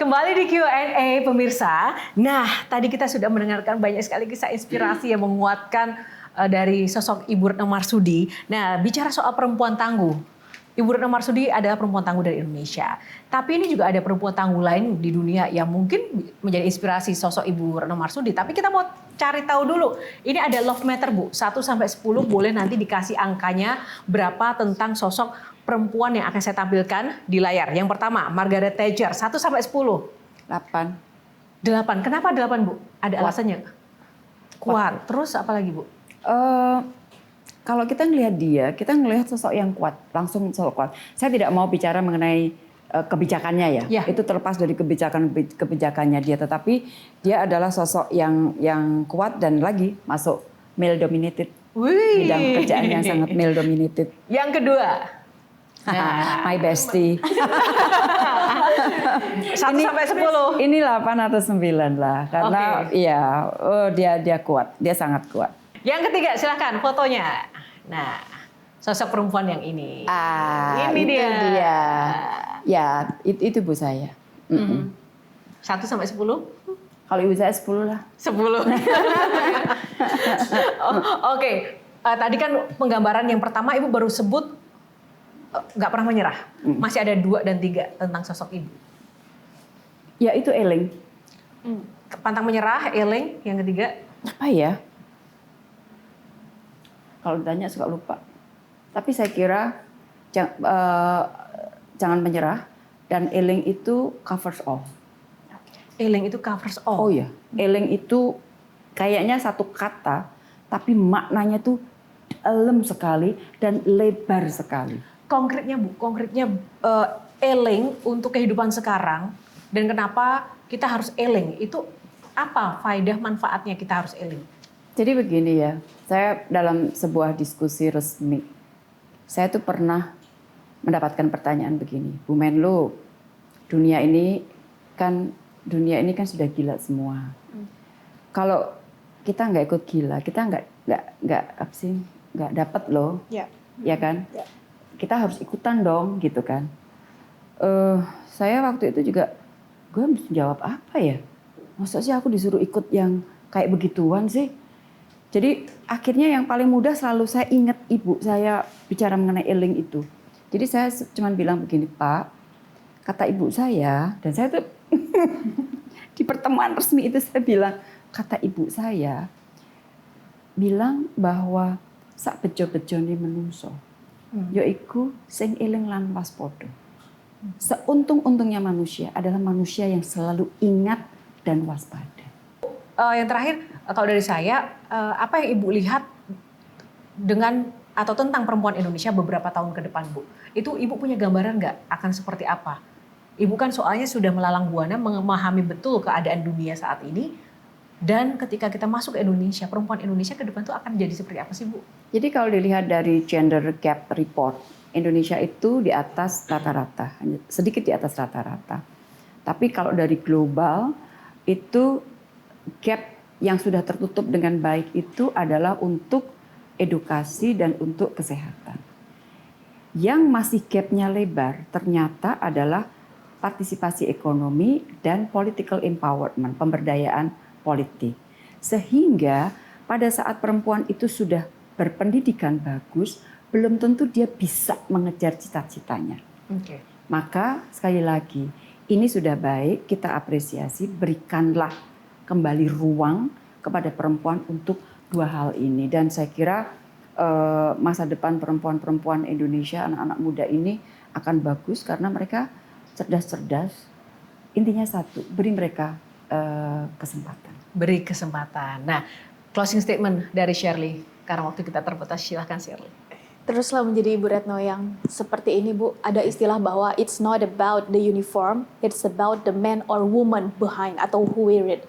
Kembali di Q&A pemirsa. Nah, tadi kita sudah mendengarkan banyak sekali kisah inspirasi yang menguatkan dari sosok Ibu Retno Marsudi. Nah, bicara soal perempuan tangguh, Ibu Retno Marsudi adalah perempuan tangguh dari Indonesia. Tapi ini juga ada perempuan tangguh lain di dunia yang mungkin menjadi inspirasi sosok Ibu Retno Marsudi. Tapi kita mau cari tahu dulu. Ini ada love meter, Bu. 1 sampai 10 boleh nanti dikasih angkanya berapa tentang sosok perempuan yang akan saya tampilkan di layar. Yang pertama, Margaret Thatcher, 1 sampai 10. 8. 8. Kenapa 8, Bu? Ada alasannya? Kuat. Terus apa lagi, Bu? Kalau kita ngelihat dia, kita ngelihat sosok yang kuat, langsung sosok kuat. Saya tidak mau bicara mengenai kebijakannya ya. Itu terlepas dari kebijakannya dia, tetapi dia adalah sosok yang kuat dan lagi masuk male dominated. Bidang pekerjaan yang sangat male dominated. Yang kedua, my bestie. 1 sampai 10. Ini 8 atau 9 lah, karena dia kuat, dia sangat kuat. Yang ketiga, silakan fotonya. Nah, sosok perempuan yang ini. Ini itu dia. Ya, itu ibu saya. 1 sampai 10? Kalau ibu saya 10 lah. 10. Oke. Tadi kan penggambaran yang pertama ibu baru sebut nggak pernah menyerah. Masih ada 2 dan 3 tentang sosok ibu. Ya, itu Eling. Pantang menyerah, Eling, yang ketiga. Apa ya? Kalau ditanya suka lupa. Tapi saya kira jangan menyerah, dan Eling itu covers all. Eling itu covers all. Oh ya, Eling itu kayaknya satu kata, tapi maknanya tuh dalam sekali dan lebar sekali. Konkretnya, Bu, Eling untuk kehidupan sekarang dan kenapa kita harus Eling, itu apa faedah manfaatnya kita harus Eling? Jadi begini ya, saya dalam sebuah diskusi resmi, saya tuh pernah mendapatkan pertanyaan begini, Bu Menlu, dunia ini kan sudah gila semua. Kalau kita nggak ikut gila, kita nggak dapat loh, ya kan? Yeah. Kita harus ikutan dong, gitu kan? Saya waktu itu juga, gue mesti jawab apa ya? Masa sih aku disuruh ikut yang kayak begituan sih? Jadi akhirnya yang paling mudah selalu saya ingat ibu saya bicara mengenai Eling itu. Jadi saya cuma bilang begini, Pak, kata ibu saya, dan saya tuh di pertemuan resmi itu saya bilang, kata ibu saya bilang bahwa sak bejo-bejone menungso, yaiku sing eling lan waspada. Seuntung-untungnya manusia adalah manusia yang selalu ingat dan waspada. Yang terakhir, kalau dari saya, apa yang Ibu lihat dengan atau tentang perempuan Indonesia beberapa tahun ke depan, Bu? Itu Ibu punya gambaran nggak akan seperti apa? Ibu kan soalnya sudah melalang buana memahami betul keadaan dunia saat ini. Dan ketika kita masuk ke Indonesia, perempuan Indonesia ke depan itu akan jadi seperti apa sih, Bu? Jadi kalau dilihat dari gender gap report, Indonesia itu di atas rata-rata, sedikit di atas rata-rata. Tapi kalau dari global, itu gap yang sudah tertutup dengan baik itu adalah untuk edukasi dan untuk kesehatan. Yang masih gapnya lebar ternyata adalah partisipasi ekonomi dan political empowerment, pemberdayaan politik. Sehingga pada saat perempuan itu sudah berpendidikan bagus, belum tentu dia bisa mengejar cita-citanya. Maka sekali lagi, ini sudah baik, kita apresiasi, berikanlah kembali ruang kepada perempuan untuk 2 hal ini. Dan saya kira masa depan perempuan-perempuan Indonesia, anak-anak muda ini akan bagus karena mereka cerdas-cerdas. Intinya satu, beri mereka kesempatan. Beri kesempatan. Nah, closing statement dari Shirley. Karena waktu kita terbatas, silahkan Shirley. Teruslah menjadi Ibu Retno yang seperti ini, Bu. Ada istilah bahwa it's not about the uniform, it's about the man or woman behind atau who wear it.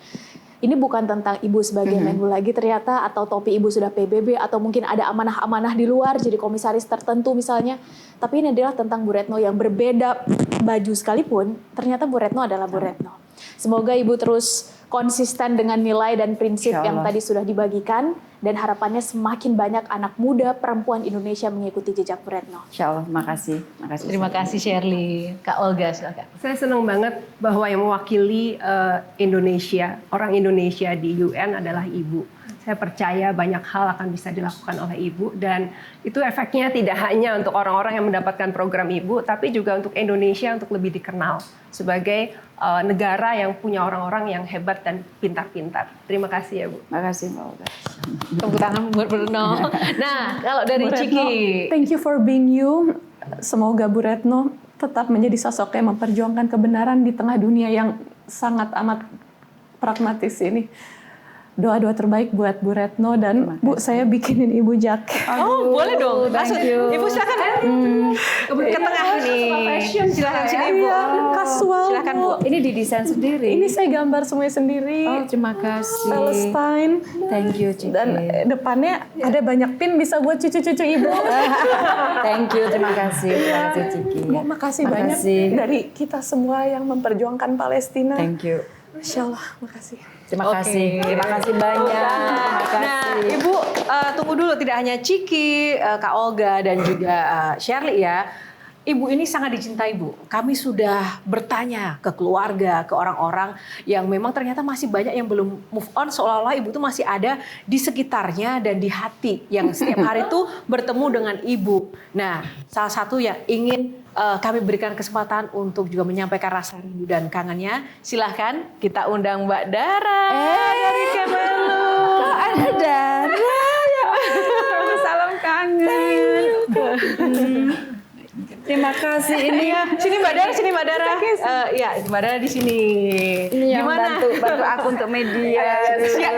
Ini bukan tentang Ibu sebagai Menlu lagi ternyata, atau topi Ibu sudah PBB, atau mungkin ada amanah-amanah di luar jadi komisaris tertentu misalnya. Tapi ini adalah tentang Bu Retno yang berbeda baju sekalipun, ternyata Bu Retno adalah Bu Retno. Semoga Ibu terus konsisten dengan nilai dan prinsip Insya yang Allah. tadi sudah dibagikan, dan harapannya semakin banyak anak muda perempuan Indonesia mengikuti jejak Bu Retno. Insya Allah, makasih. Makasih. Terima kasih Shirley. Kak Olga silakan. Saya senang banget bahwa yang mewakili Indonesia, orang Indonesia di UN adalah Ibu. Saya percaya banyak hal akan bisa dilakukan oleh Ibu, dan itu efeknya tidak hanya untuk orang-orang yang mendapatkan program Ibu, tapi juga untuk Indonesia untuk lebih dikenal sebagai negara yang punya orang-orang yang hebat dan pintar-pintar. Terima kasih ya Bu. Makasih Mbak Olga. Tepuk tangan buat Bu Retno. Nah, kalau dari Bu Retno, Ciki. thank you for being you. Semoga Bu Retno tetap menjadi sosok yang memperjuangkan kebenaran di tengah dunia yang sangat amat pragmatis ini. Doa-doa terbaik buat Bu Retno, dan Bu, saya bikinin Ibu jaket. Oh, boleh dong. Langsung. Ibu silakan. Ke tengah nih. Silakan sini Ibu. Iya, kasual, Silakan Bu. Bu. Ini didesain sendiri. Ini saya gambar semuanya sendiri. Oh, terima kasih. Palestine. Thank you, Ciki. Dan depannya ada banyak pin bisa buat cucu-cucu Ibu. Thank you, terima kasih. Terima kasih, Ciki. Bu, makasih banyak dari kita semua yang memperjuangkan Palestina. Thank you. Masya Allah, makasih. Terima Oke. kasih. Terima kasih banyak. Terima kasih. Nah, Ibu tunggu dulu, tidak hanya Ciki, Kak Olga dan juga Shirley ya. Ibu ini sangat dicintai Bu. Kami sudah bertanya ke keluarga, ke orang-orang yang memang ternyata masih banyak yang belum move on, seolah-olah Ibu tuh masih ada di sekitarnya dan di hati yang setiap hari tuh bertemu dengan Ibu. Nah, salah satu yang ingin kami berikan kesempatan untuk juga menyampaikan rasa rindu dan kangennya. Silahkan kita undang Mbak Dara dari Kemelu. Kok ada darah ya? Salam kangen. Terima kasih. Ini Sini Mbak Dara, sini Mbak Dara. Ya, Mbak Dara di sini. yang Gimana? bantu aku untuk media. Ya,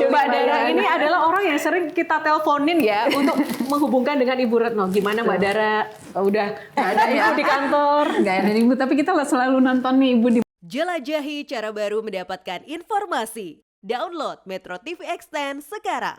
Mbak Dara ini adalah orang yang sering kita teleponin ya untuk menghubungkan dengan Ibu Retno. Gimana Mbak Dara? Udah nggak ada Ibu di kantor. Nggak ada Ibu, tapi kita selalu nonton nih Ibu di Jelajahi cara baru mendapatkan informasi. Download Metro TV Extend sekarang.